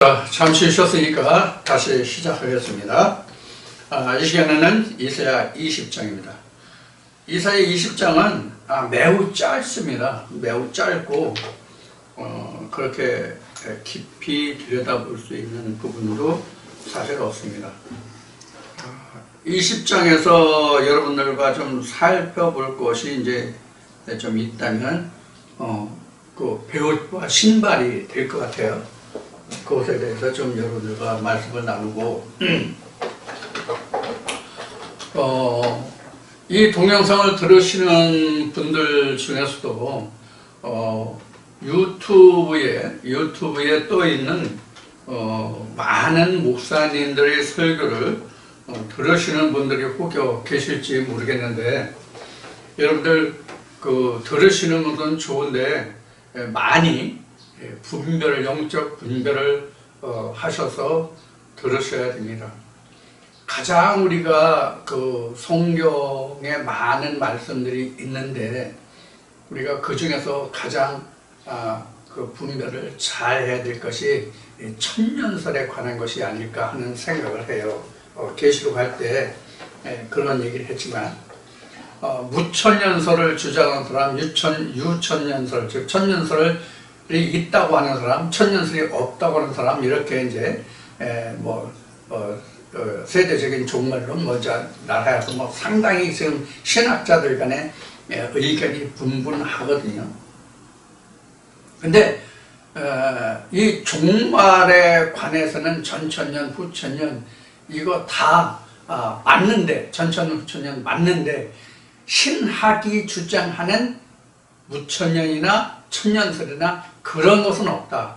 자, 잠시 쉬었으니까 다시 시작하겠습니다. 이 시간에는 이사야 20장입니다. 이사야 20장은 매우 짧습니다. 매우 짧고 그렇게 깊이 들여다볼 수 있는 부분도 사실 없습니다. 20장에서 여러분들과 좀 살펴볼 것이 이제 좀 있다면 그 배옷과 신발이 될 것 같아요. 그것에 대해서 좀 여러분들과 말씀을 나누고 이 동영상을 들으시는 분들 중에서도 유튜브에 떠 있는 많은 목사님들의 설교를 들으시는 분들이 혹여 계실지 모르겠는데, 여러분들 그 들으시는 분은 좋은데 많이 영적 분별을 하셔서 들으셔야 됩니다. 가장 우리가 그 성경에 많은 말씀들이 있는데, 우리가 그 중에서 가장 그 분별을 잘 해야 될 것이 천년설에 관한 것이 아닐까 하는 생각을 해요. 계시록 할 때 그런 얘기를 했지만, 무천년설을 주장하는 사람, 유천년설, 즉 천년설이 있다고 하는 사람, 천년설이 없다고 하는 사람, 이렇게 이제 세대적인 종말론 나라에서 상당히 지금 신학자들 간에 의견이 분분하거든요. 근데 이 종말에 관해서는 전천년, 후천년 이거 다 맞는데, 전천년, 후천년 맞는데, 신학이 주장하는 무천년이나 천년설이나 그런 것은 없다.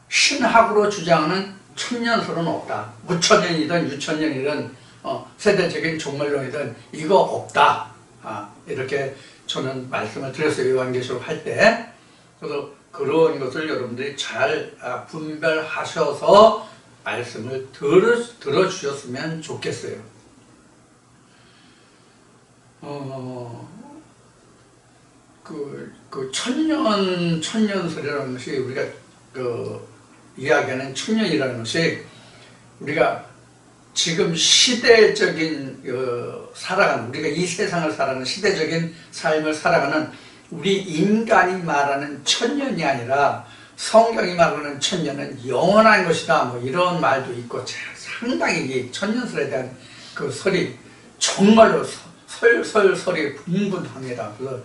신학으로 주장하는 천년설은 없다. 무천년이든 유천년이든 세대적인 종말론이든 이거 없다. 이렇게 저는 말씀을 드렸어요. 요한계시록 할 때. 그래서 그런 것을 여러분들이 잘 분별하셔서 말씀을 들어주셨으면 좋겠어요. 그 천년설이라는 것이, 우리가 이야기하는 천년이라는 것이, 우리가 지금 시대적인 우리가 이 세상을 살아가는 시대적인 삶을 살아가는 우리 인간이 말하는 천년이 아니라, 성경이 말하는 천년은 영원한 것이다, 이런 말도 있고, 상당히 이 천년설에 대한 그 설이 정말로 설이 분분합니다. 그래서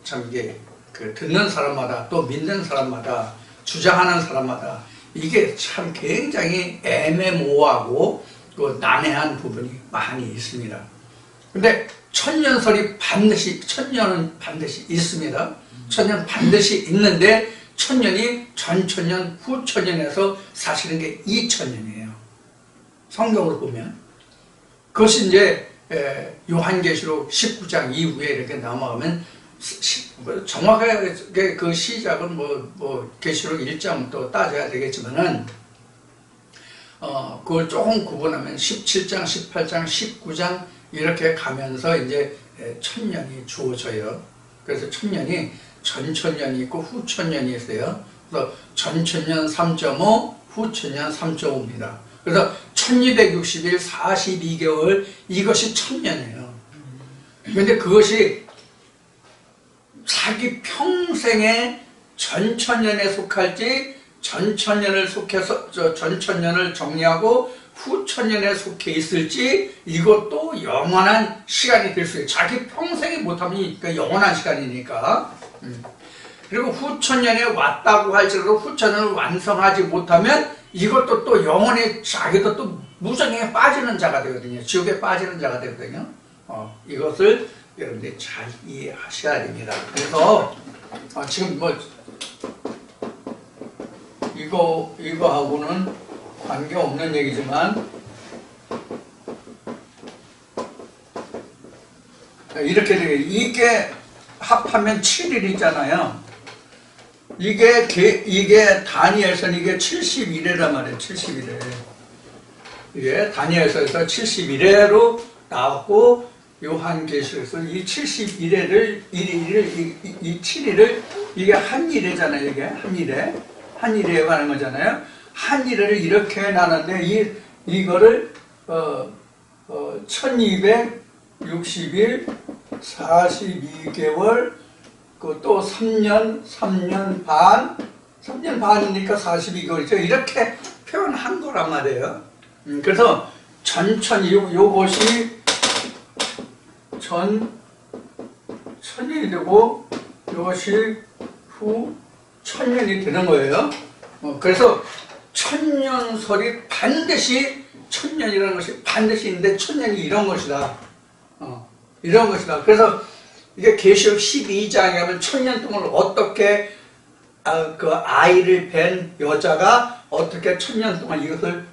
참 이게 듣는 사람마다, 또 믿는 사람마다, 주장하는 사람마다 이게 참 굉장히 애매모호하고 또 난해한 부분이 많이 있습니다. 근데 천년은 반드시 있습니다. 천년 반드시 있는데, 천년이 전천년, 후천년에서 사실은 게 2000년이에요. 성경으로 보면. 그것이 이제 요한계시록 19장 이후에 이렇게 넘어가면, 정확하게 그 시작은 계시록 1장부터 따져야 되겠지만은, 그걸 조금 구분하면 17장, 18장, 19장 이렇게 가면서 이제 천년이 주어져요. 그래서 천년이 전천년이 있고 후천년이 있어요. 그래서 전천년 3.5, 후천년 3.5입니다. 그래서 1260일 42개월, 이것이 천년이에요. 그런데 그것이 자기 평생에 전천년에 속할지, 전천년을 속해서 전천년을 정리하고 후천년에 속해 있을지, 이것도 영원한 시간이 될 수 있어요. 자기 평생에 못하면 영원한 시간이니까. 그리고 후천년에 왔다고 할지라도 후천년을 완성하지 못하면 이것도 또 영원히 자기도 또 무정에 빠지는 자가 되거든요. 지옥에 빠지는 자가 되거든요. 이것을 여러분들이 잘 이해하셔야 됩니다. 그래서 지금 이거하고는 관계없는 얘기지만, 이렇게 되게, 이게 합하면 7일이잖아요. 이게 다니엘서는 이게 71회란 말이에요. 71회. 이게 다니엘서에서 71회로 나왔고, 요한계시록에서 이 71회를, 이 7일을, 이게 한 일회잖아요. 이게 한 일회. 한일에 하는 거잖아요. 한일을 이렇게 나눴는데 이거를 1260일 42개월 그 또 3년 반이니까 42개월이죠. 이렇게 표현한 거란 말이에요. 그래서 전천이 요것이 천년이 되고 이것이 후 천년이 되는 거예요. 그래서 천년설이 반드시 천년이라는 것이 반드시 있는데 천년이 이런 것이다. 이런 것이다. 그래서 이게 계시록 12장에 하면 천년 동안 어떻게 그 아이를 뵌 여자가 어떻게 천년 동안 이것을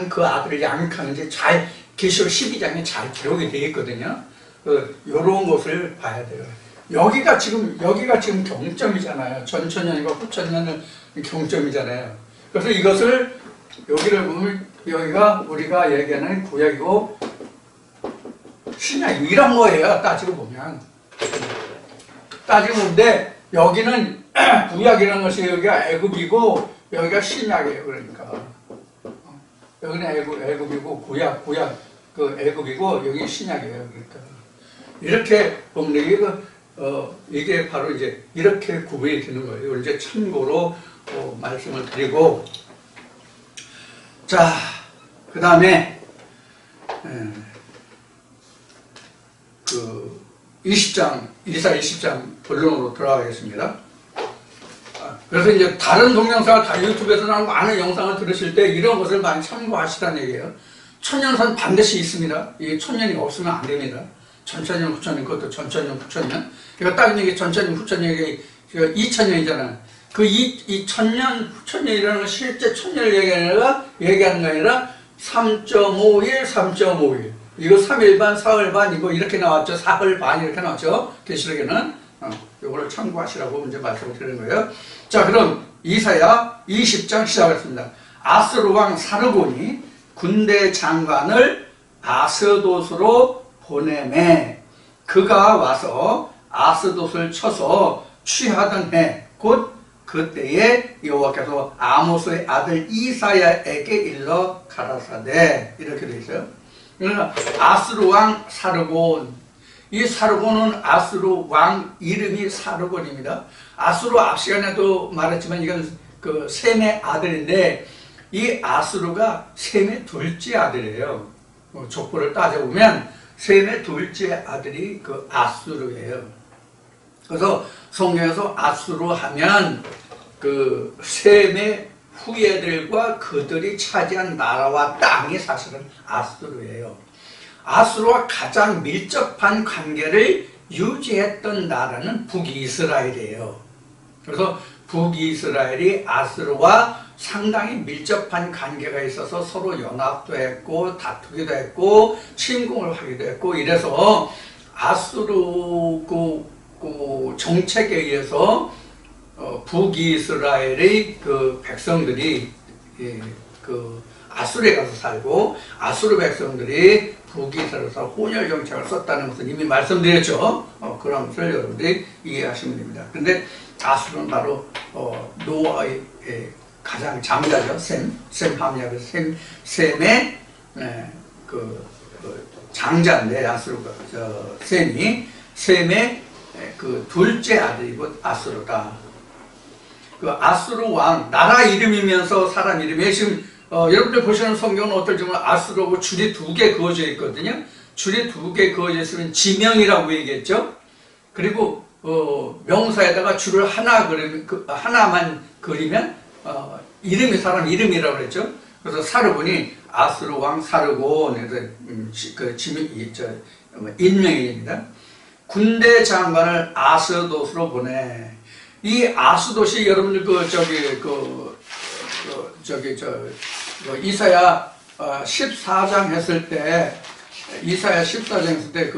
그 아들을 양육하는지 잘 계시록 12장에 잘 기록이 되어 있거든요. 요런 것을 봐야 돼요. 여기가 지금 경점이잖아요. 전천년과 후천년은 경점이잖아요. 그래서 이것을 여기를 보면 여기가 우리가 얘기하는 구약이고 신약이고 이런 거예요. 따지고 보면. 근데 여기는 구약이라는 것이 여기가 애굽이고 여기가 신약이에요. 그러니까 여기는 애굽이고 구약 그 애굽이고 여기 신약이에요. 그러니까 이렇게 보면 이게 바로 이제 이렇게 구분이 되는 거예요. 이제 참고로 말씀을 드리고, 자, 그 다음에 그 20장 이사 20장 본론으로 들어가겠습니다. 그래서 이제 다른 동영상을 다 유튜브에서 나온 많은 영상을 들으실 때 이런 것을 많이 참고하시라는 얘기예요. 천년선 반드시 있습니다. 이게 천년이 없으면 안 됩니다. 전천년, 후천년, 그것도 전천년, 후천년. 이거 딱 이게 전천년, 후천년, 이게 2000년이잖아요. 그 이 천년, 후천년이라는 건 실제 천년을 얘기하는 게 아니라 3.5일, 3.5일. 이거 3일 반, 4일 반, 이거 이렇게 나왔죠. 4일 반 이렇게 나왔죠. 계시록에는. 이거를 참고하시라고 이제 말씀을 드리는 거예요. 자, 그럼 이사야 20장 시작하겠습니다. 아스루 왕 사르곤이 군대 장관을 아스돗으로 보내매 그가 와서 아스돗을 쳐서 취하던 해 곧 그때에 여호와께서 아모스의 아들 이사야에게 일러 가라사대 이렇게 되어 있어요. 그러니까 아스루 왕 사르곤, 이 사르곤은 아스루 왕 이름이 사르곤입니다. 아스루 앞 시간에도 말했지만 이건 그 셈의 아들인데 이 아스루가 셈의 둘째 아들이에요. 족보를 따져보면 셈의 둘째 아들이 그 아스루예요. 그래서 성경에서 아스루 하면 그 셈의 후예들과 그들이 차지한 나라와 땅이 사실은 아스루예요. 아스루와 가장 밀접한 관계를 유지했던 나라는 북이스라엘이에요. 그래서 북이스라엘이 아스루와 상당히 밀접한 관계가 있어서 서로 연합도 했고 다투기도 했고 침공을 하기도 했고 이래서 아스루 그 정책에 의해서 북이스라엘의 그 백성들이 그 아수르에 가서 살고 아수르 백성들이 북이스라엘에서 혼혈 정책을 썼다는 것을 이미 말씀드렸죠. 그런 것을 여러분들이 이해하시면 됩니다. 근데 아수르는 바로 노아의 가장 장자죠. 셈 함야그 셈의 그 장자인데 아수르가 셈의 그 둘째 아들이고 아수르다. 그 아수르 왕 나라 이름이면서 사람 이름이에요. 지금 여러분들 보시는 성경은 어떨지 모르면 아수르하고 줄이 2개 그어져 있거든요. 줄이 2개 그어져 있으면 지명이라고 얘기했죠. 그리고 명사에다가 줄을 하나만 그리면 이름이 사람 이름이라고 그랬죠. 그래서 사르곤이 아수르 왕 사르곤 그 인명입니다. 군대 장관을 아스돗으로 보내. 이 아스돗이 여러분들 이사야 14장 했을 때 이사야 14장 했을 때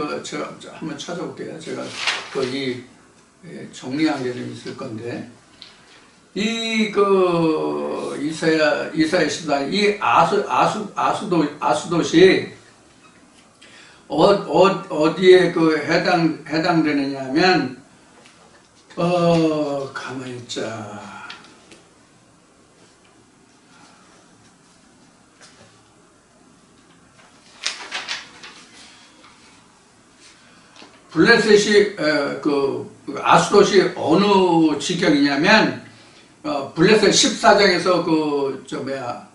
한번 찾아볼게요. 제가 거기 정리한 게 좀 있을 건데 이사야 14장 이 아스돗이 어디에 해당되느냐 하면 가만히 있자. 블레셋이 아스돗이 어느 지경이냐면 블레셋 14장에서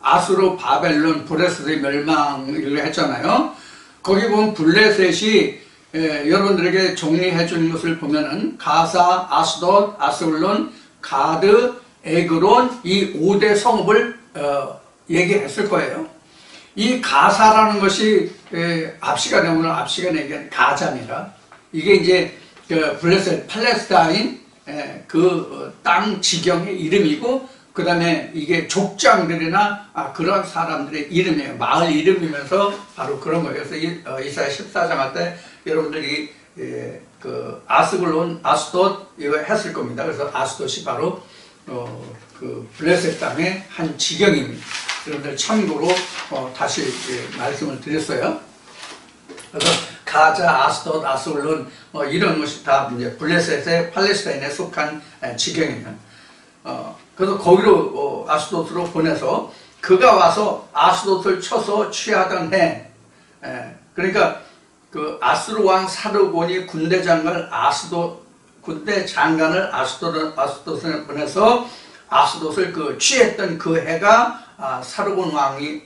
아수르 바벨론 블레셋의 멸망을 했잖아요. 거기 보면 블레셋이 여러분들에게 정리해 주는 것을 보면은 가사, 아스돗, 아슬론, 가드, 에그론 이 5대 성읍을 얘기했을 거예요. 이 가사라는 것이 앞 시간에 오늘 앞 시간에 얘기한 가자니라. 이게 이제 블레셋 팔레스타인 땅 지경의 이름이고, 그 다음에 이게 족장들이나 그런 사람들의 이름이에요. 마을 이름이면서 바로 그런 거예요. 그래서 이사야 14장 할 때 여러분들이 아스글론, 아스돗 이거 했을 겁니다. 그래서 아스돗이 바로 블레셋 땅의 한 지경입니다. 여러분들 참고로 다시 말씀을 드렸어요. 그래서 가자, 아스돗, 아스글론 이런 것이 다 이제 블레셋의 팔레스타인에 속한 지경이에요. 그래서 거기로 아스돗으로 보내서 그가 와서 아스돗을 쳐서 취하던 해, 그러니까 그 아스루 왕 사르곤이 군대 장관을 아스돗을 보내서 아스돗을 취했던 그 해가 사르곤 왕이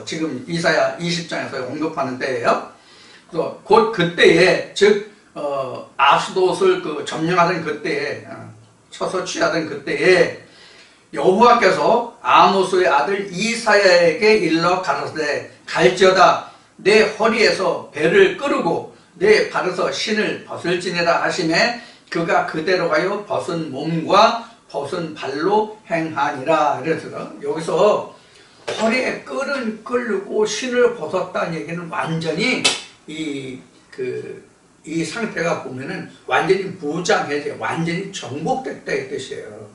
지금 이사야 20장에서 언급하는 때예요. 그래서 곧 그때에, 즉 아스돗을 점령하던 그때에, 쳐서 취하던 그때에 여호와께서 아모스의 아들 이사야에게 일러 가라사대 갈지어다 내 허리에서 배를 끄르고 내 발에서 신을 벗을지니라 하시매 그가 그대로 가요 벗은 몸과 벗은 발로 행하니라. 그래서 여기서 허리에 끌고 신을 벗었다는 얘기는 완전히 이 상태가 보면은 완전히 무장해제, 완전히 정복됐다 이 뜻이에요.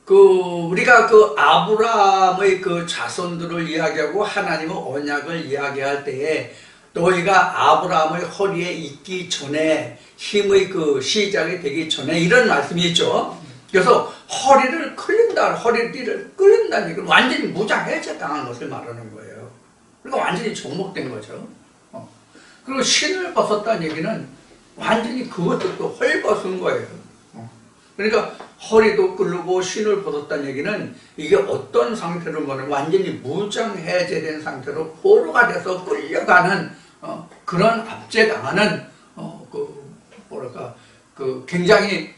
우리가 아브라함의 자손들을 이야기하고 하나님의 언약을 이야기할 때에 너희가 아브라함의 허리에 있기 전에 힘의 시작이 되기 전에 이런 말씀이 있죠. 그래서 허리를 끌린다는 얘기는 완전히 무장해제 당한 것을 말하는 거예요. 그러니까 완전히 정복된 거죠. 그리고 신을 벗었다는 얘기는 완전히 그것도 또 헐벗은 거예요. 그러니까 허리도 끌고 신을 벗었다는 얘기는 이게 어떤 상태로 말하면 완전히 무장해제된 상태로 포로가 돼서 끌려가는 그런 압제당하는 굉장히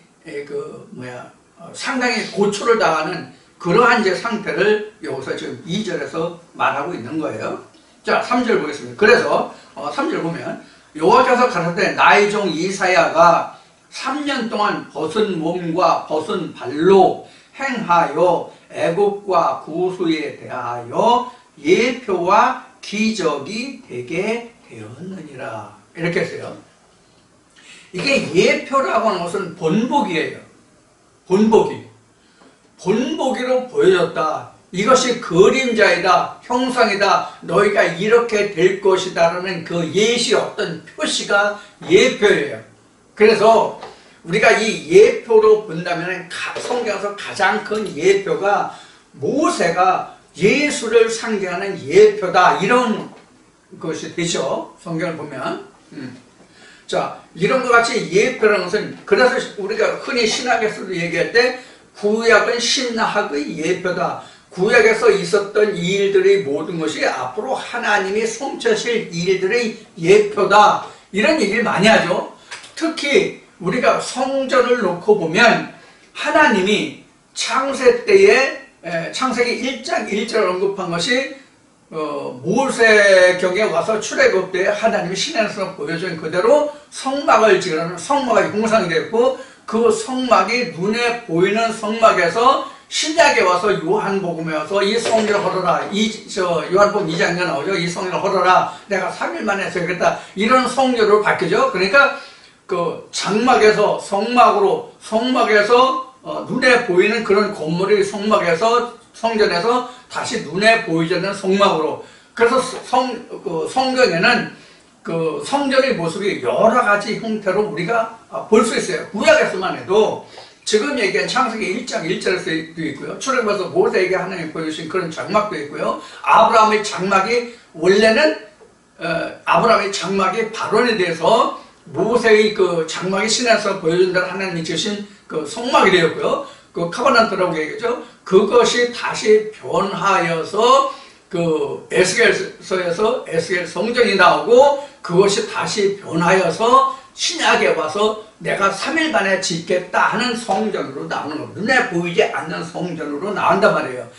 상당히 고초를 당하는 그러한 이제 상태를 여기서 지금 2절에서 말하고 있는 거예요. 자, 3절 보겠습니다. 그래서 3절 보면 여호와께서 가라사대 나의 종 이사야가 3년 동안 벗은 몸과 벗은 발로 행하여 애국과 구수에 대하여 예표와 기적이 되게 되었느니라. 이렇게 했어요. 이게 예표라고 하는 것은 본보기예요. 본보기로 보여졌다. 이것이 그림자이다, 형상이다, 너희가 이렇게 될 것이다라는 그 예시, 어떤 표시가 예표예요. 그래서 우리가 이 예표로 본다면 성경에서 가장 큰 예표가 모세가 예수를 상징하는 예표다, 이런 것이 되죠. 성경을 보면. 자, 이런 것 같이 예표라는 것은, 그래서 우리가 흔히 신학에서도 얘기할 때 구약은 신학의 예표다. 구약에서 있었던 이 일들의 모든 것이 앞으로 하나님이 성취하실 일들의 예표다, 이런 얘기를 많이 하죠. 특히 우리가 성전을 놓고 보면 하나님이 창세 때에 창세기 1장 1절 언급한 것이 모세경에 와서 출애굽 때 하나님이 시내에서 보여준 그대로 성막을 지으라는, 성막이 형상이 됐고 그 성막이 눈에 보이는 성막에서 신약에 와서 요한복음에 와서 이 성전을 헐어라, 요한복음 2장에 나오죠. 이 성전을 헐어라, 내가 3일 만에 세우겠다, 이런 성전으로 바뀌죠. 그러니까 그 장막에서 성막에서 눈에 보이는 그런 건물이 성전에서 다시 눈에 보이지 않는 성막으로. 그래서 성경에는 그 성전의 모습이 여러 가지 형태로 우리가 볼 수 있어요. 구약에서만 해도 지금 얘기한 창세기 1장 1절에서도 있고요. 출애굽에서 모세에게 하나님이 보여주신 그런 장막도 있고요. 아브라함의 장막이 원래는 아브라함의 장막의 발원에 대해서 모세의 그 장막의 신에서 보여준다는 하나님이 주신 그 성막이 되었고요. 그 카바나트라고 얘기하죠. 그것이 다시 변하여서 그 에스겔서에서 에스겔 성전이 나오고 그것이 다시 변하여서 신약에 와서 내가 3일 만에 짓겠다 하는 성전으로 나오는 겁니다. 눈에 보이지 않는 성전으로 나온단 말이에요.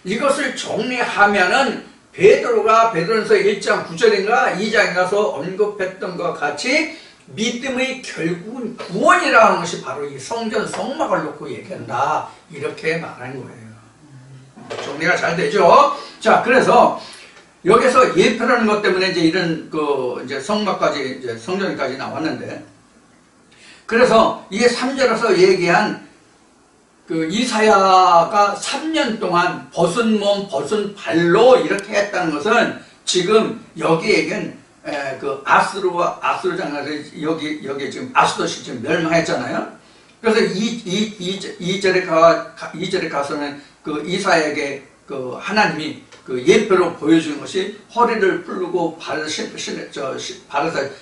이것을 정리하면은 베드로전서 1장 9절인가 2장에 가서 언급했던 것과 같이 믿음의 결국은 구원이라는 것이 바로 이 성전 성막을 놓고 얘기한다. 이렇게 말하는 거예요. 정리가 잘 되죠? 자, 그래서 여기서 예표라는 것 때문에 이제 이런 그 이제 성막까지 이제 성전까지 나왔는데, 그래서 이 3절에서 얘기한 그 이사야가 3년 동안 벗은 몸, 벗은 발로 이렇게 했다는 것은 지금 여기 얘기는 그 아수르 장나라 여기 지금 아수도시 지금 멸망했잖아요. 그래서 2절에 가서는 그 이사야에게 그 하나님이 그 예표로 보여주는 것이 허리를 풀고 발에서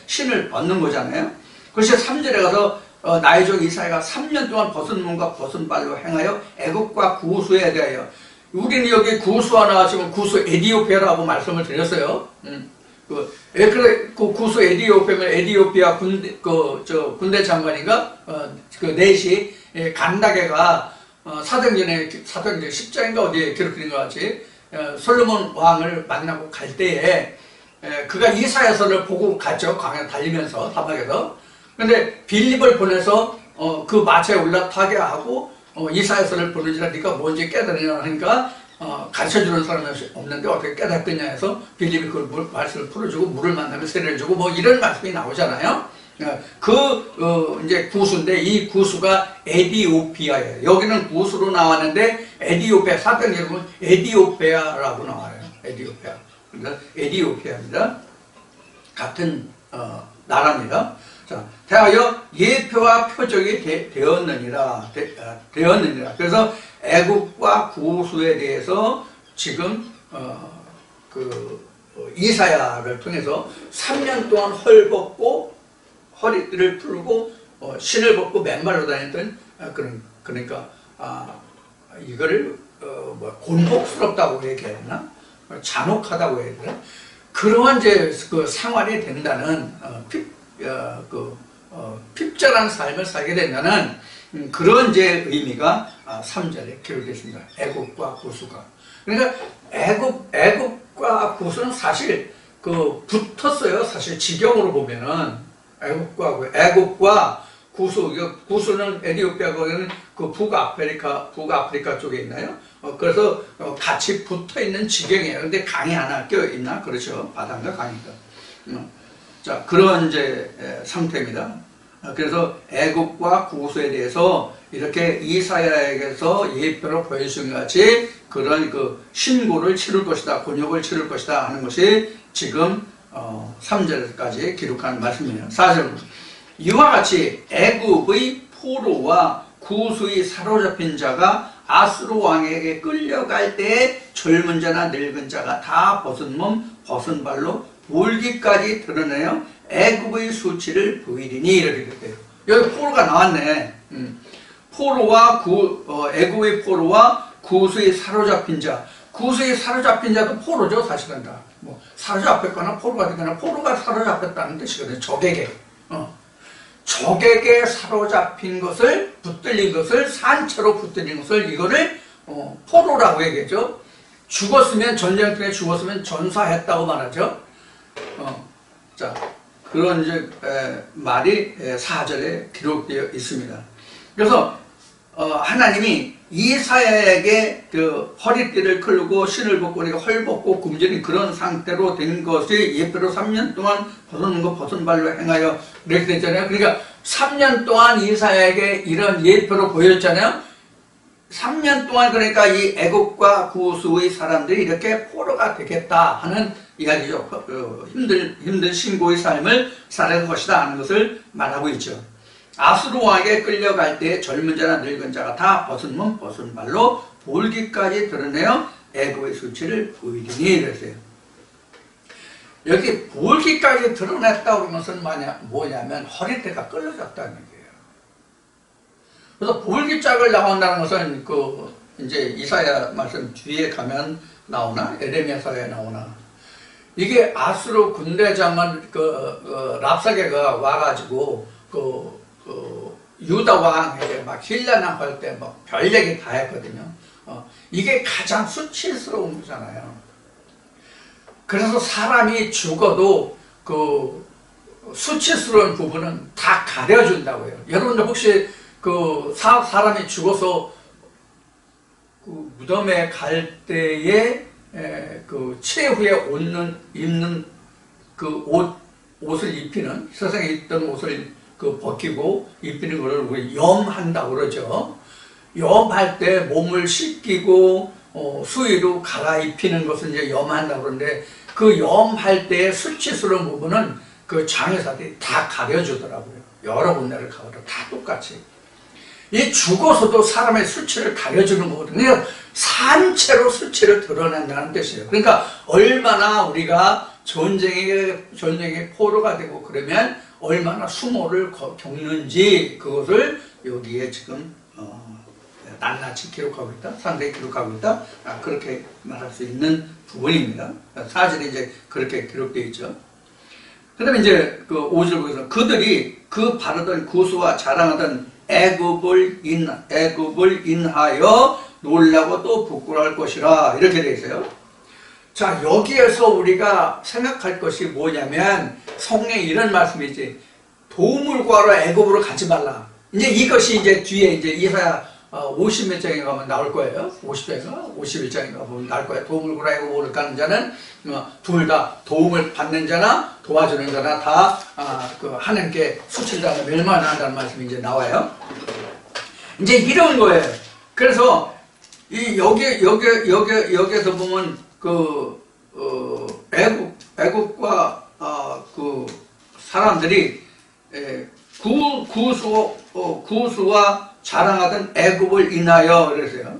신을 벗는 거잖아요. 그것이 3절에 가서 나의 종 이사야가 3년 동안 벗은 몸과 벗은 발로 행하여 애국과 구수에 대하여, 우리는 여기 구수가 나왔지만 구수 에디오피아라고 말씀을 드렸어요. 그 구수 에디오피아면 에디오피아 군대 장관인가 그 넷이 간다게가 사도행전 10장인가 어디에 기록된 것 같이 솔로몬 왕을 만나고 갈 때에 그가 이사야서를 보고 갔죠. 강에 달리면서 사막에서. 근데 빌립을 보내서 그 마차에 올라타게 하고 이사야서를 보는지라 네가 뭔지 깨달으냐 하니까 가르쳐주는 사람이 없는데 어떻게 깨닫겠냐 해서 빌립이 그 말씀을 풀어주고 물을 만나면 세례를 주고 뭐 이런 말씀이 나오잖아요. 이제 구수인데 이 구수가 에디오피아예요. 여기는 구수로 나왔는데 에디오피아, 사도행 여러분 에디오피아라고 나와요. 에디오피아. 그러니까 에디오피아입니다. 같은 나라입니다. 자, 대하여 예표와 표적이 되었느니라. 그래서 애국과 구수에 대해서 지금 이사야를 통해서 3년 동안 헐벗고 허리띠를 풀고 신을 벗고 맨발로 다녔던 그러니까 이거를 곤혹스럽다고 얘기해야 되나? 잔혹하다고 해야 되나? 그러한 이제 그 생활이 된다는 핍절한 삶을 살게 된다는 그런 이제 의미가 3절에 기록되어 있습니다. 애국과 구수가. 그러니까 애국과 구수는 사실 붙었어요. 사실 지경으로 보면은 애국과 구수는 에디오피아 거기는 그 북아프리카 쪽에 있나요? 그래서 같이 붙어 있는 지경이에요. 근데 강이 하나 껴 있나? 그렇죠. 바다인가 강인가. 자, 그런 이제 상태입니다. 그래서 애국과 구수에 대해서 이렇게 이사야에게서 예표로 보여준 것 같이 그런 그 신고를 치를 것이다, 곤욕을 치를 것이다 하는 것이 지금 3절까지 기록한 말씀이에요. 4절. 이와 같이 애굽의 포로와 구수의 사로잡힌 자가 아수르 왕에게 끌려갈 때에 젊은 자나 늙은 자가 다 벗은 몸, 벗은 발로 볼기까지 드러내어 애굽의 수치를 보이리니 이렇게 됐대요. 여기 포로가 나왔네. 애굽의 포로와 구수의 사로잡힌 자. 구수의 사로잡힌 자도 포로죠, 사실은 다. 뭐 사로잡혔거나 포로가 되거나 포로가 사로잡혔다는 뜻이거든요. 적에게. 적에게 사로잡힌 것을, 붙들린 것을, 산채로 붙들린 것을, 이거를 포로라고 얘기하죠. 죽었으면, 전쟁통에 죽었으면 전사했다고 말하죠. 자, 그런 이제 말이 4절에 기록되어 있습니다. 그래서 하나님이 이사야에게 그 허리띠를 끌고 신을 벗고 우리가 헐벗고 굶주린 그런 상태로 된 것이 예표로 3년 동안 벗은 것 벗은 발로 행하여 이렇게 됐잖아요. 그러니까 3년 동안 이사야에게 이런 예표로 보였잖아요. 3년 동안 그러니까 이 애국과 구수의 사람들이 이렇게 포로가 되겠다 하는 이야기죠. 힘든 신고의 삶을 살아갈 것이다 하는 것을 말하고 있죠. 아수르 왕에게 끌려갈 때 젊은 자나 늙은 자가 다 벗은 몸 벗은 발로 볼기까지 드러내어 애굽의 수치를 보이리니 이랬어요. 여기 볼기까지 드러냈다고 하는 것은 뭐냐면 허리띠가 끌어졌다는 얘기예요. 그래서 볼기짝을 나온다는 것은 이제 이사야 말씀 뒤에 가면 나오나 에레미야서에 나오나 이게 아수르 군대장은 랍사게가 와가지고 유다 왕에게 막 힐난할 때 뭐 별 얘기 다 했거든요. 이게 가장 수치스러운 거잖아요. 그래서 사람이 죽어도 그 수치스러운 부분은 다 가려준다고요. 여러분들 혹시 사람이 죽어서 그 무덤에 갈 때에 그 최후에 입는 그 옷을 입히는 세상에 있던 옷을 벗기고 입히는 것을 우리 염한다고 그러죠. 염할 때 몸을 씻기고 수의로 갈아입히는 것을 이제 염한다고 그러는데 그 염할 때의 수치스러운 부분은 그 장의사들이 다 가려주더라고요. 여러 군데를 가봐도 다 똑같이. 이 죽어서도 사람의 수치를 가려주는 거거든요. 산채로 수치를 드러낸다는 뜻이에요. 그러니까 얼마나 우리가 전쟁의 포로가 되고 그러면 얼마나 수모를 겪는지 그것을 여기에 지금 낱낱이 기록하고 있다, 상세히 기록하고 있다, 그렇게 말할 수 있는 부분입니다. 사실이 이제 그렇게 기록되어 있죠. 그 다음에 이제 5절 보면서 그들이 그 바르던 구수와 자랑하던 애굽을 인하여 놀라고 또 부끄러워할 것이라 이렇게 되어 있어요. 자, 여기에서 우리가 생각할 것이 뭐냐면 성경에 이런 말씀이지. 도움을 구하러 애굽으로 가지 말라. 이제 이것이 이제 뒤에 이제 이사야 50몇 장에 가면 나올 거예요. 50장인가 51장인가 보면 나올 거예요. 도움을 구하러 애굽으로 가는 자는 둘 다 도움을 받는 자나 도와주는 자나 다 하나님께 수치를 멸망한다는 말씀이 이제 나와요. 이제 이런 거예요. 그래서 여기에서 보면 애국과 그 사람들이 구수와 자랑하던 애굽을 인하여 그랬어요.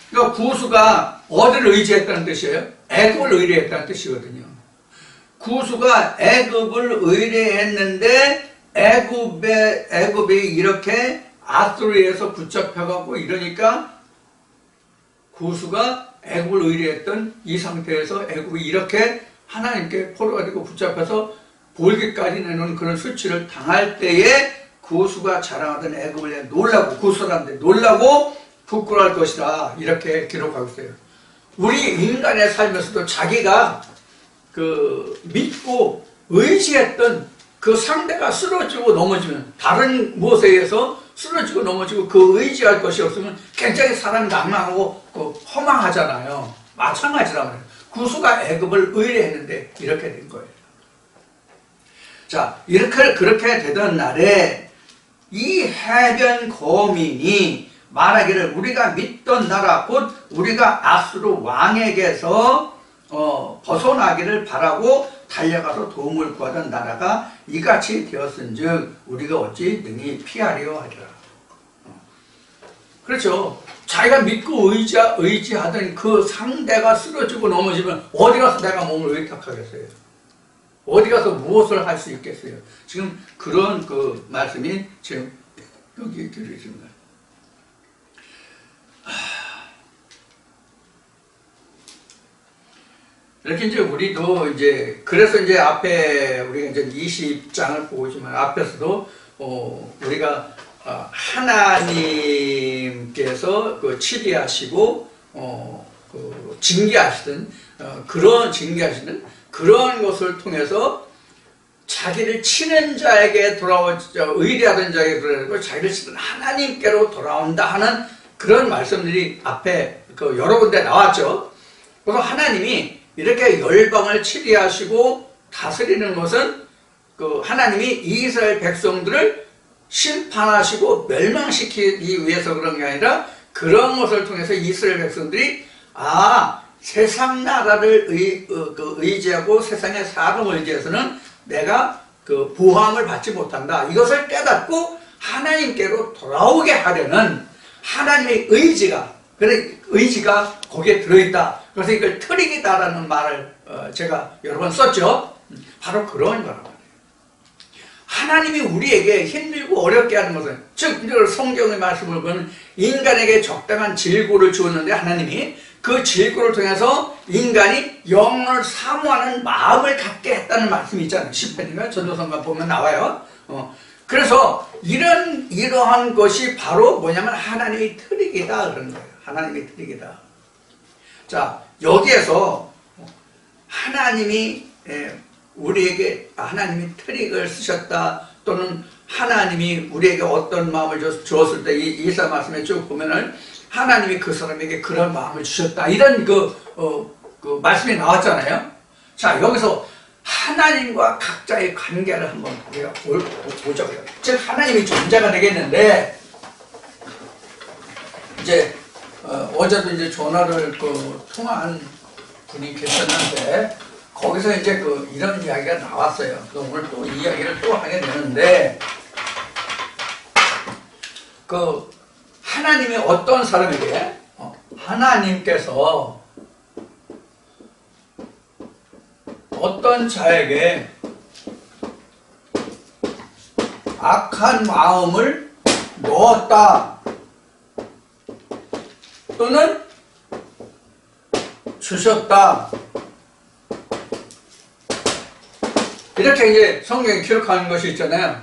그러니까 구수가 어디를 의지했다는 뜻이에요? 애굽을 의뢰했다는 뜻이거든요. 구수가 애굽을 의뢰했는데 애굽이 이렇게 아수르에서 붙잡혀갖고 이러니까 구수가 애굽을 의뢰했던 이 상태에서 애굽이 이렇게 하나님께 포로가 되고 붙잡혀서 볼기까지 내놓은 그런 수치를 당할 때에 구수가 자랑하던 애굽을 놀라고 구수한테 놀라고 부끄러워할 것이라 이렇게 기록하고 있어요. 우리 인간의 삶에서도 자기가 믿고 의지했던 그 상대가 쓰러지고 넘어지면 다른 무엇에 의해서 쓰러지고 넘어지고 그 의지할 것이 없으면 굉장히 사람이 낭망하고 허망하잖아요. 마찬가지란 말이에요. 구수가 애굽을 의뢰했는데 이렇게 된 거예요. 자, 그렇게 되던 날에 이 해변 거민이 말하기를 우리가 믿던 나라 곧 우리가 아수르 왕에게서 벗어나기를 바라고 달려가서 도움을 구하던 나라가 이같이 되었은즉 우리가 어찌 능히 피하려 하리라. 그렇죠. 자기가 믿고 의지하던 그 상대가 쓰러지고 넘어지면 어디 가서 내가 몸을 의탁하겠어요? 어디 가서 무엇을 할 수 있겠어요? 지금 그런 말씀이 지금 여기 들어 있습니다. 이렇게 이제 우리도 그래서 이제 앞에 우리가 이제 20장을 보고 있지만 앞에서도 우리가 하나님께서 치리하시고 징계하시는 그런 것을 통해서 자기를 치는 자에게 의뢰하던 자에게 돌아오고 자기를 치는 하나님께로 돌아온다 하는 그런 말씀들이 앞에 여러 군데 나왔죠. 그래서 하나님이 이렇게 열방을 치리하시고 다스리는 것은 하나님이 이스라엘 백성들을 심판하시고 멸망시키기 위해서 그런 게 아니라 그런 것을 통해서 이스라엘 백성들이 세상 나라를 의지하고 세상의 사람을 의지해서는 내가 보함을 받지 못한다. 이것을 깨닫고 하나님께로 돌아오게 하려는 하나님의 의지가 거기에 들어있다. 그래서 이걸 트릭이다라는 말을 제가 여러 번 썼죠. 바로 그런 거란 말이에요. 하나님이 우리에게 힘들고 어렵게 하는 것은, 즉 성경의 말씀을 보면 인간에게 적당한 질고를 주었는데, 하나님이 그 질고를 통해서 인간이 영혼을 사모하는 마음을 갖게 했다는 말씀이 있잖아요. 시편이나 전도서가 보면 나와요. 그래서 이러한 것이 바로 뭐냐면 하나님의 트릭이다 그런 거예요. 하나님의 트릭이다. 자, 여기에서 하나님이 우리에게 하나님이 트릭을 쓰셨다, 또는 하나님이 우리에게 어떤 마음을 주었을 때 이 이사 말씀에 쭉 보면은 하나님이 그 사람에게 그런 마음을 주셨다, 이런 그 말씀이 나왔잖아요. 자, 여기서 하나님과 각자의 관계를 한번 우리가 보자고요. 즉 하나님이 존재가 되겠는데, 이제 어제도 이제 전화를 통화한 분이 계셨는데, 거기서 이제 이런 이야기가 나왔어요. 오늘 또 이 이야기를 또 하게 되는데, 하나님이 어떤 사람에게, 하나님께서 어떤 자에게 악한 마음을 넣었다, 또는 주셨다, 이렇게 이제 성경에 기록하는 것이 있잖아요.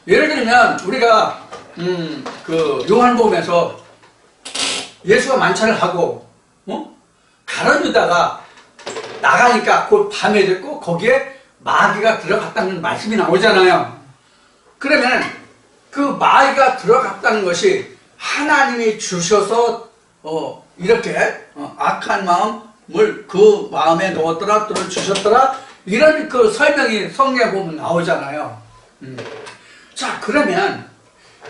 예를 들면 우리가 요한복음에서 예수가 만찬을 하고 가룟 유다가 나가니까 곧 밤에 됐고 거기에 마귀가 들어갔다는 말씀이 나오잖아요. 그러면 그 마귀가 들어갔다는 것이 하나님이 주셔서 이렇게 악한 마음을 그 마음에 넣었더라, 또는 주셨더라, 이런 설명이 성경에 보면 나오잖아요. 자, 그러면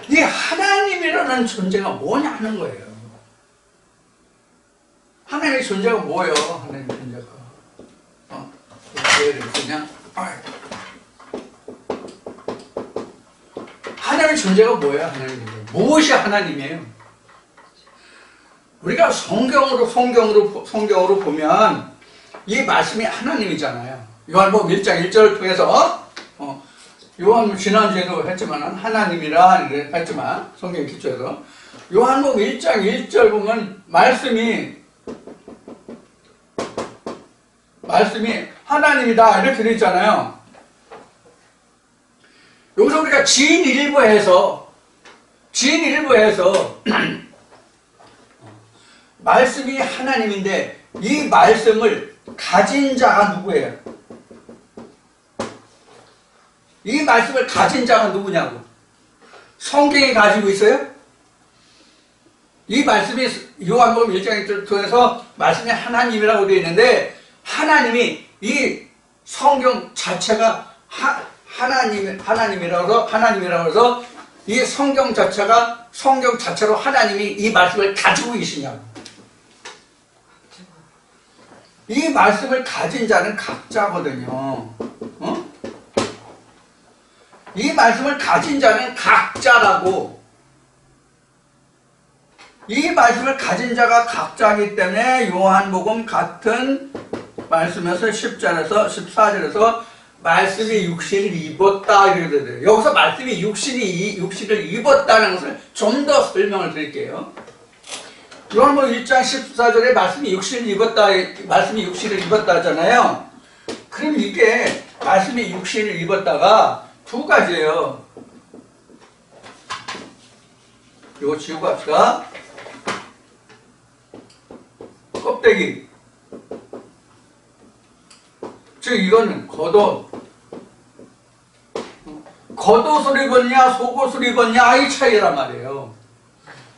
이 하나님이라는 존재가 뭐냐 하는 거예요. 하나님의 존재가 뭐예요? 하나님의 존재가 왜 이러냐? 하나님의 존재가 뭐예요? 하나님의 존재. 무엇이 하나님이에요? 우리가 성경으로 보면 이 말씀이 하나님이잖아요. 요한복음 1장 1절을 통해서 요한복음 지난주에도 했지만 하나님이라 했지만 성경 기초에서 요한복음 1장 1절 보면 말씀이 하나님이다 이렇게 되어 있잖아요. 여기서 우리가 지인 일부에서 말씀이 하나님인데, 이 말씀을 가진 자가 누구예요? 이 말씀을 가진 자가 누구냐고. 성경이 가지고 있어요? 이 말씀이 요한복음 1장 1절을 통해서 말씀이 하나님이라고 되어 있는데, 하나님이 이 성경 자체가 하나님이라고 해서 이 성경 자체로 하나님이 이 말씀을 가지고 계시냐고. 이 말씀을 가진 자는 각자거든요. 이 말씀을 가진 자는 각자라고. 이 말씀을 가진 자가 각자이기 때문에 요한복음 같은 말씀에서 10절에서 14절에서 말씀이 육신을 입었다 이렇게 되더라고요. 여기서 말씀이 육신을 입었다는 것을 좀 더 설명을 드릴게요. 요한복음 1장 14절에 말씀이 육신을 입었다 하잖아요. 그럼 이게 말씀이 육신을 입었다가 두 가지예요. 이거 지우고 갑시다. 껍데기, 즉 이거는 겉옷을 입었냐 속옷을 입었냐 이 차이란 말이에요.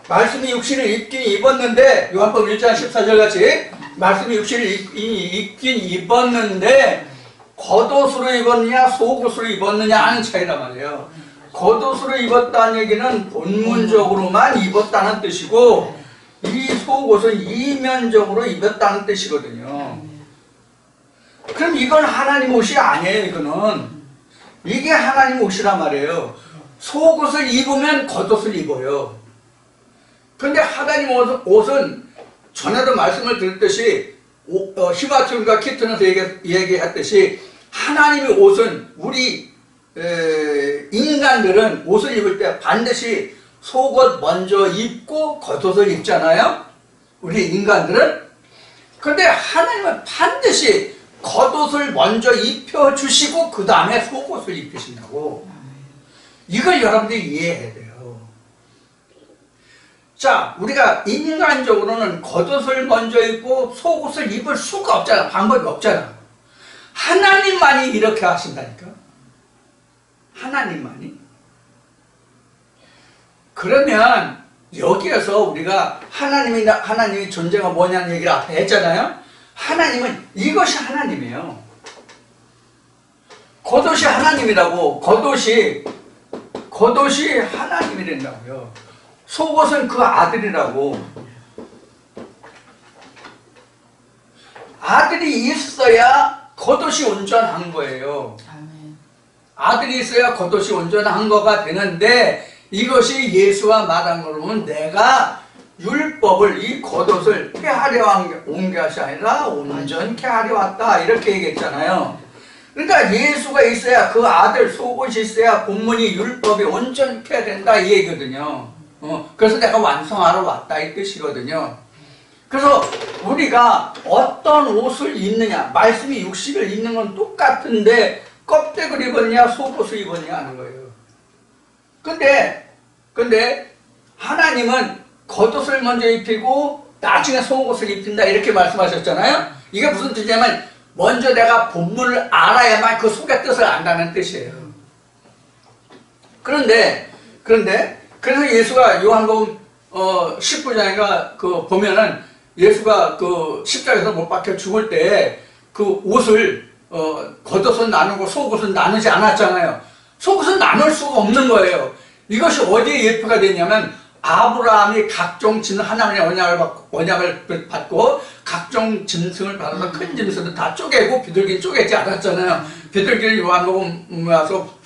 말씀이 육신을 입긴 입었는데, 요한복음 1장 14절 같이 말씀이 육신을 입긴 입었는데 겉옷으로 입었냐 속옷으로 입었느냐 하는 차이란 말이에요. 겉옷으로 입었다는 얘기는 본문적으로만 입었다는 뜻이고, 이 속옷은 이면적으로 입었다는 뜻이거든요. 그럼 이건 하나님 옷이 아니에요. 이게 하나님 옷이란 말이에요. 속옷을 입으면 겉옷을 입어요. 그런데 하나님 옷은 전에도 말씀을 드렸듯이 히바튠과 키튼에서 얘기했듯이 하나님의 옷은 우리 인간들은 옷을 입을 때 반드시 속옷 먼저 입고 겉옷을 입잖아요. 우리 인간들은. 그런데 하나님은 반드시 겉옷을 먼저 입혀주시고 그 다음에 속옷을 입히신다고. 이걸 여러분들이 이해해야 돼요. 자, 우리가 인간적으로는 겉옷을 먼저 입고 속옷을 입을 수가 없잖아. 방법이 없잖아. 하나님만이 이렇게 하신다니까. 하나님만이. 그러면 여기에서 우리가 하나님의 존재가 뭐냐는 얘기를 앞에 했잖아요. 하나님은 이것이 하나님이에요. 겉옷이 하나님이라고. 겉옷이 하나님이 된다고요. 속옷은 그 아들이라고. 아들이 있어야 겉옷이 온전한 거예요. 아들이 있어야 겉옷이 온전한 거가 되는데, 이것이 예수가 말한 걸 보면 내가 율법을, 이 겉옷을 폐하려 온 것이 아니라 온전케 하려 왔다, 이렇게 얘기했잖아요. 그러니까 예수가 있어야, 그 아들 속옷이 있어야 본문이 율법이 온전케 된다 이 얘기거든요. 그래서 내가 완성하러 왔다 이 뜻이거든요. 그래서 우리가 어떤 옷을 입느냐, 말씀이 육식을 입는 건 똑같은데 껍데기를 입었냐 속옷을 입었냐 하는 거예요. 근데 하나님은 겉옷을 먼저 입히고 나중에 속옷을 입힌다 이렇게 말씀하셨잖아요. 이게 무슨 뜻이냐면 먼저 내가 본문을 알아야만 그 속의 뜻을 안다는 뜻이에요. 그래서 예수가 요한복음 19장인가 보면은 예수가 그 십자가에서 못 박혀 죽을 때 그 옷을 겉옷은 나누고 속옷은 나누지 않았잖아요. 속옷은 나눌 수가 없는 거예요. 이것이 어디에 예표가 되냐면 아브라함이 각종 하나님의 언약을 받고 각종 짐승을 받아서 큰 짐승을 다 쪼개고 비둘기는 쪼개지 않았잖아요. 비둘기는 요한복음에 와서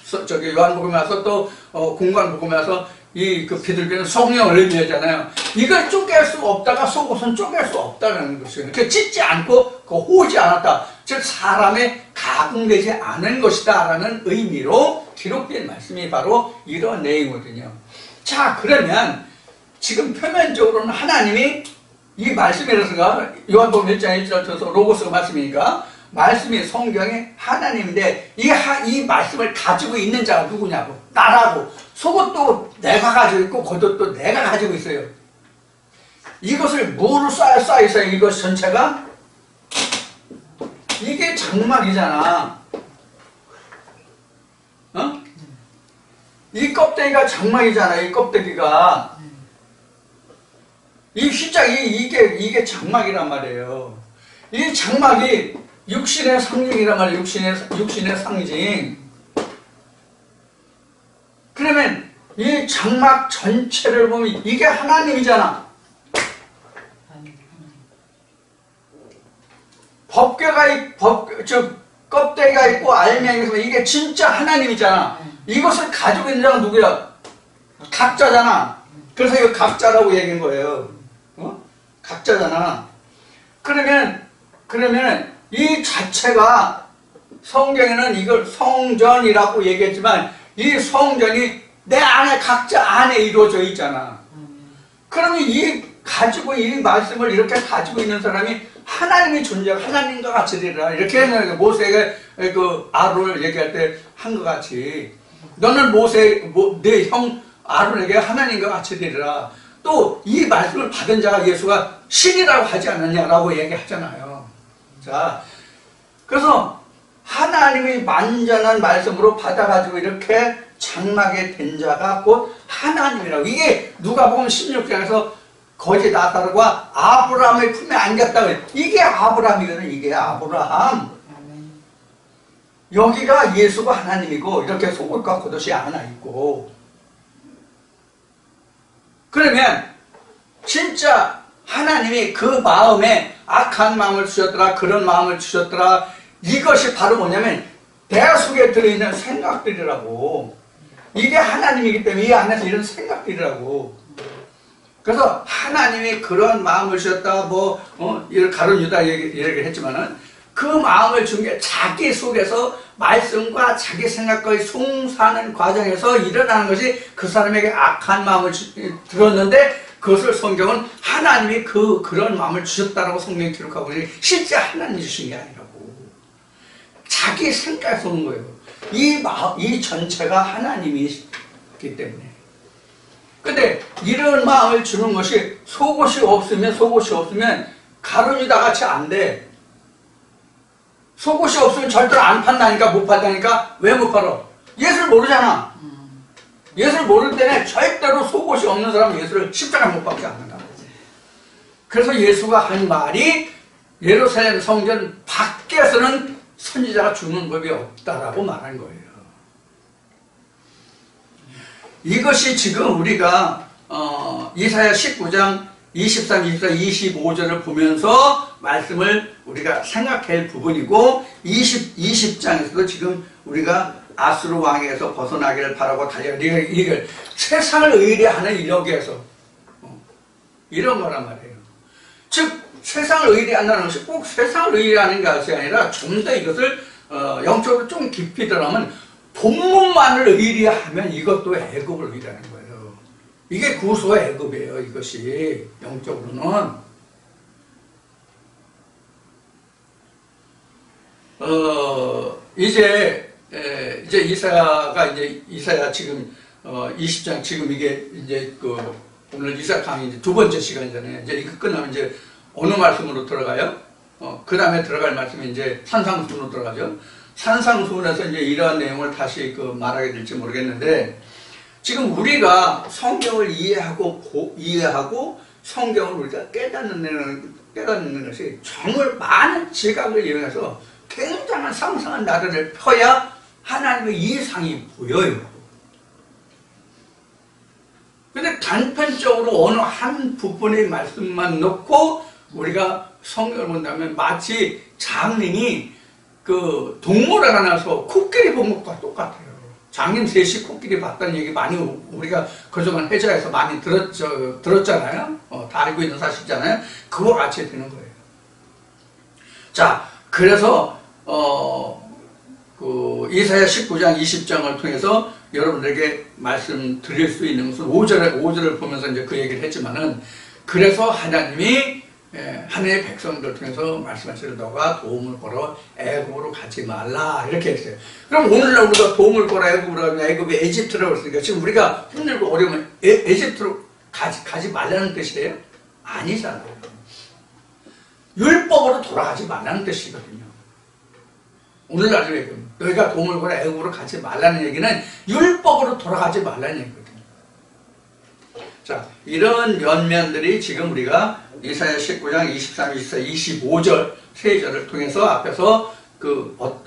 또 공관복음에 와서 그 비둘기는 성령을 의미하잖아요. 이걸 쪼갤 수 없다가 속옷은 쪼갤 수 없다는 것이에요. 그 찢지 않고 호지 않았다. 즉 사람의 가공되지 않은 것이다 라는 의미로 기록된 말씀이 바로 이런 내용이거든요. 자, 그러면 지금 표면적으로는 하나님이 이 말씀이라서가 요한복음 1장 1절에서 로고스가 말씀이니까 말씀이 성경의 하나님인데 이 말씀을 가지고 있는 자가 누구냐고. 나라고. 속옷도 내가 가지고 있고 겉옷도 내가 가지고 있어요. 이것을 뭐로 쌓여 있어요? 이것 전체가? 이게 장막이잖아. 이 껍데기가 장막이잖아. 이 껍데기가. 이 이게 장막이란 말이에요. 이 장막이 육신의 상징이란 말이에요. 육신의 상징. 그러면 이 장막 전체를 보면 이게 하나님이잖아. 껍데기가 있고 알맹이가 있으면 이게 진짜 하나님이잖아. 이것을 가지고 있는 자가 누구야? 각자잖아. 그래서 이거 각자라고 얘기한 거예요. 각자잖아. 그러면 이 자체가 성경에는 이걸 성전이라고 얘기했지만 이 성전이 내 안에 각자 안에 이루어져 있잖아. 그러면 이 말씀을 이렇게 가지고 있는 사람이 하나님의 존재가 하나님과 같이 되리라. 이렇게 모세가 아론을 얘기할 때 한 것 같이 너는 내 형 아론에게 하나님과 같이 되리라. 또 이 말씀을 받은 자가 예수가 신이라고 하지 않느냐라고 얘기하잖아요. 자, 그래서 하나님이 완전한 말씀으로 받아가지고 이렇게 장막에 된 자가 곧 하나님이라고. 이게 누가복음 16장에서 거짓 나사로가 아브라함의 품에 안겼다고 해요. 이게 아브라함이거든. 이게 아브라함. 여기가 예수가 하나님이고 이렇게 속옷과 겉옷이 하나 있고. 그러면 진짜 하나님이 그 마음에 악한 마음을 주셨더라, 그런 마음을 주셨더라. 이것이 바로 뭐냐면 내 속에 들어있는 생각들이라고. 이게 하나님이기 때문에 이 안에서 이런 생각들이라고. 그래서 하나님이 그런 마음을 주셨다, 가룟 유다 얘기를 했지만은 그 마음을 준 게 자기 속에서 말씀과 자기 생각과 송사하는 과정에서 일어나는 것이 그 사람에게 악한 마음을 들었는데 그것을 성경은 하나님이 그런 마음을 주셨다라고 성경이 기록하고 있는데 실제 하나님이 주신 게 아니라고. 자기 생각에서 오는 거예요. 이 전체가 하나님이기 때문에. 근데 이런 마음을 주는 것이 속옷이 없으면 가룟유다 같이 안 돼. 속옷이 없으면 절대로 안 판다니까, 못 판다니까. 왜 못 팔아? 예수를 모르잖아. 예수를 모를 때는 절대로 속옷이 없는 사람은 예수를 십자가에 못 박지 않는다. 그래서 예수가 한 말이 예루살렘 성전 밖에서는 선지자가 주는 법이 없다라고 말한 거예요. 이것이 지금 우리가 이사야 19장 23, 24, 25절을 보면서 말씀을 우리가 생각할 부분이고 20장에서도 지금 우리가 아수르 왕에서 벗어나기를 바라고 달려 이걸 세상을 의뢰하는 이력에서 이런 거란 말이에요. 즉 세상을 의뢰한다는 것이 꼭 세상을 의뢰하는 것이 아니라 좀 더 이것을 영적으로 좀 깊이 들어가면 본문만을 의뢰하면 이것도 애굽을 의뢰하는 거예요. 이게 구소 애굽이에요. 이것이 영적으로는 이제 이사야 지금 20장 지금 이게 이제 오늘 이사 강의 이제 두 번째 시간이잖아요. 이제 이거 끝나면 이제 어느 말씀으로 들어가요? 그 다음에 들어갈 말씀이 이제 산상수훈으로 들어가죠. 산상수훈에서 이제 이러한 내용을 다시 말하게 될지 모르겠는데, 지금 우리가 성경을 이해하고 성경을 우리가 깨닫는 것이 정말 많은 지각을 이용해서 굉장한 상상한 나라를 펴야 하나님의 이상이 보여요. 근데 단편적으로 어느 한 부분의 말씀만 놓고 우리가 성경을 본다면 마치 장님이 동물을 하나서 코끼리 본 것과 똑같아요. 장님 셋이 코끼리 봤다는 얘기 많이 우리가 그동안 회자에서 많이 들었잖아요. 다 알고 있는 사실이잖아요. 그와 같이 되는 거예요. 자, 그래서 이사야 19장 20장을 통해서 여러분들에게 말씀드릴 수 있는 것은 5절을 보면서 이제 그 얘기를 했지만은, 그래서 하나님이 하나님의 백성들 통해서 말씀하시는 너가 도움을 걸어 애굽으로 가지 말라 이렇게 했어요. 그럼 오늘날 우리가 도움을 걸어 애굽으로 가면 애굽이 에집트라고 했으니까 지금 우리가 힘들고 어려우면 에집트로 가지 말라는 뜻이에요? 아니잖아요. 율법으로 돌아가지 말라는 뜻이거든요. 오늘날 너희가 도움을 걸어 애굽으로 가지 말라는 얘기는 율법으로 돌아가지 말라는 얘기거든요. 자, 이런 면면들이 지금 우리가 이사야 19장 23, 24, 25절 세 절을 통해서 앞에서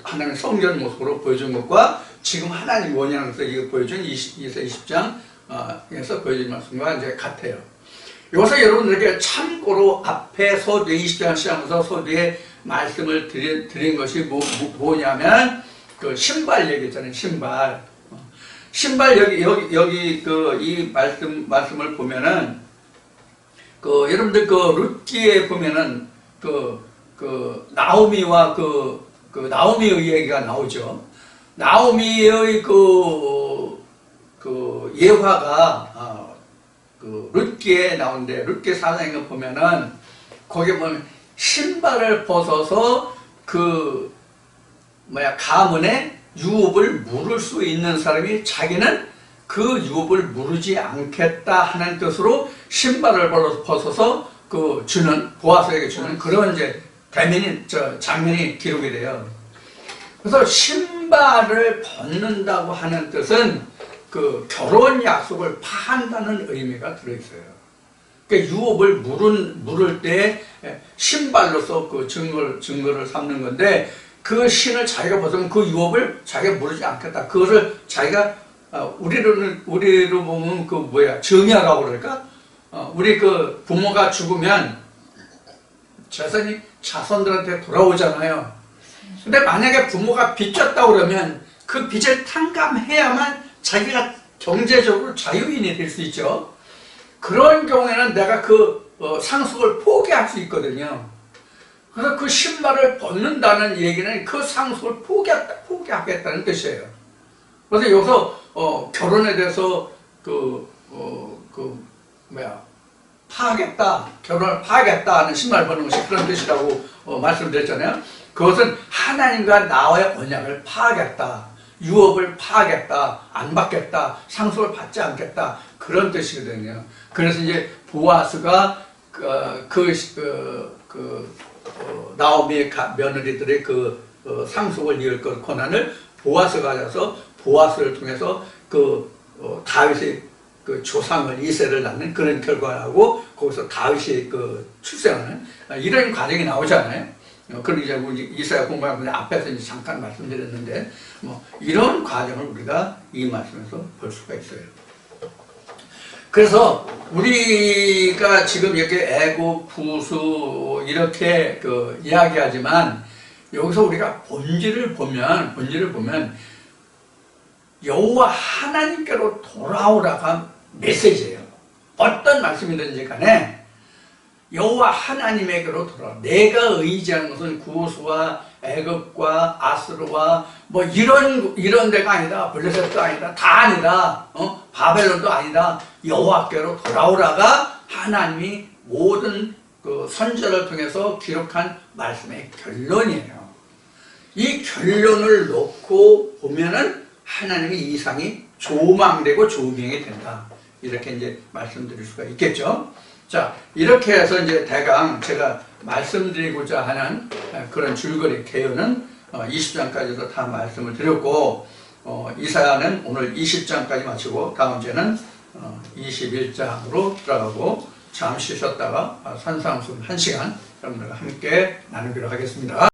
하나님의 성전 모습으로 보여준 것과 지금 하나님 원하는 것을 이거 보여준 이사야 20장에서 보여준 말씀과 이제 같아요. 여기서 여러분들에게 참고로 앞에 서두에 20장을 시작하면서 서두에 말씀을 드린 것이 뭐냐면 신발 얘기 있잖아요. 신발 여기 이 말씀을 보면은 여러분들 룻기에 보면은 나오미와 나오미의 얘기가 나오죠. 나오미의 예화가 룻기에 나오는데, 룻기 4장에 보면은 거기 보면 신발을 벗어서 가문에 유업을 물을 수 있는 사람이 자기는 그 유업을 무르지 않겠다 하는 뜻으로 신발을 벗어서 보아스에게 주는 그런 이제 장면이 기록이 돼요. 그래서 신발을 벗는다고 하는 뜻은 결혼 약속을 파한다는 의미가 들어있어요. 그러니까 유업을 물을 때 신발로서 증거를 삼는 건데, 그 신을 자기가 벗으면 그 유업을 자기가 무르지 않겠다. 그것을 자기가 우리로 보면 정의라고 그럴까? 우리 부모가 죽으면 재산이 자손들한테 돌아오잖아요. 근데 만약에 부모가 빚졌다고 그러면 그 빚을 탕감해야만 자기가 경제적으로 자유인이 될 수 있죠. 그런 경우에는 내가 상속을 포기할 수 있거든요. 그래서 그 신발을 벗는다는 얘기는 그 상속을 포기하겠다는 뜻이에요. 그래서 여기서 결혼에 대해서 파하겠다, 결혼을 파하겠다 하는 신발 벗는 것이 그런 뜻이라고 말씀드렸잖아요. 그것은 하나님과 나와의 언약을 파하겠다, 유업을 파하겠다, 안 받겠다, 상속을 받지 않겠다, 그런 뜻이거든요. 그래서 이제 보아스가 나오미의 며느리들의 상속을 이을 권한을 보아스가 가져서 보아스를 통해서 다윗의 조상을 이세를 낳는 그런 결과라고 거기서 다윗이 출생하는 이런 과정이 나오잖아요. 그런 이제 우리 이사야 공부하는데 앞에서 이제 잠깐 말씀드렸는데 이런 과정을 우리가 이 말씀에서 볼 수가 있어요. 그래서 우리가 지금 이렇게 애굽, 부수 이렇게 이야기하지만 여기서 우리가 본질을 보면 여호와 하나님께로 돌아오라가 메시지예요. 어떤 말씀이든지 간에 여호와 하나님에게로 돌아오라. 내가 의지하는 것은 구스와 애굽과 아스르와 이런 데가 아니다. 블레셋도 아니다. 다 아니다. 바벨론도 아니다. 여호와께로 돌아오라가 하나님이 모든 선지자를 통해서 기록한 말씀의 결론이에요. 이 결론을 놓고 보면은 하나님의 이상이 조망되고 조명이 된다. 이렇게 이제 말씀드릴 수가 있겠죠. 자, 이렇게 해서 이제 대강 제가 말씀드리고자 하는 그런 줄거리 개요는 20장까지도 다 말씀을 드렸고, 이사야는 오늘 20장까지 마치고 다음 주에는 21장으로 들어가고 잠시 쉬었다가 산상수훈 1시간 여러분들과 함께 나누기로 하겠습니다.